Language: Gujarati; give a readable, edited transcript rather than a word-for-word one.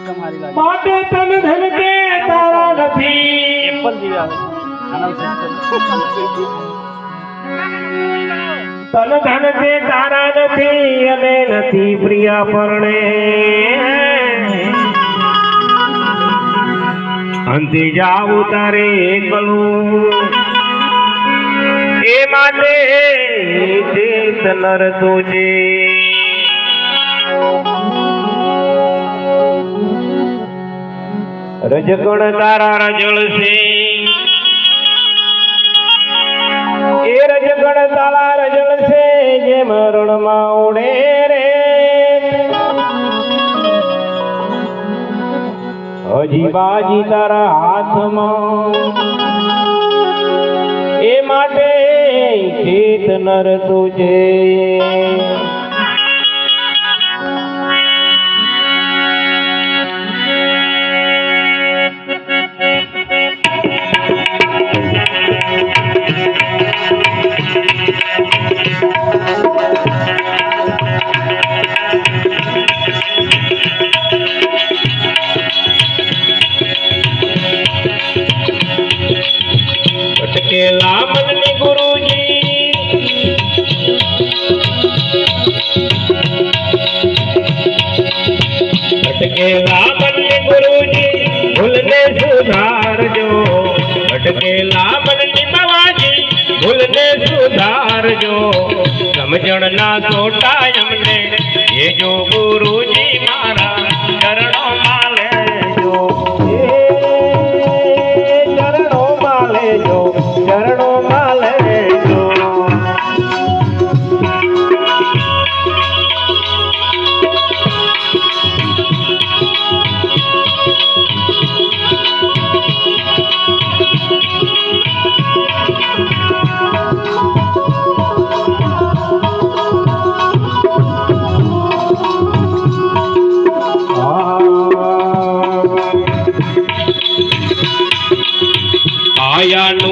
એકદમ સારી લાગે. માટે તન ધન કે તારા નથી. એપલ જેવી આવે આના વિશે તન ધન કે તારા નથી અને નથી પ્રિય પરણે. અંતે જાવું તારે એકલું એ માટે ચેત નર તુજે. રજગણ તારા રજળશે એ રજગણ તારા રજળશે જેમ રણમાં ઉડે રે. હજી બાજી તારા હાથમાં એ માટે ચેત નર તુજે. ભટકેલા મનની ગુરુજી ભટકેલા મનની ગુરુજી ભૂલને સુધારજો. ભટકેલા મનની બાવાજી ભૂલને સુધારજો. સમજણના સોટા અમને એ જો ગુરુજી મારા ચરણોમાં લેજો. ચરણોમાં લેજો. ચરણોમાં લેજો. આયાનું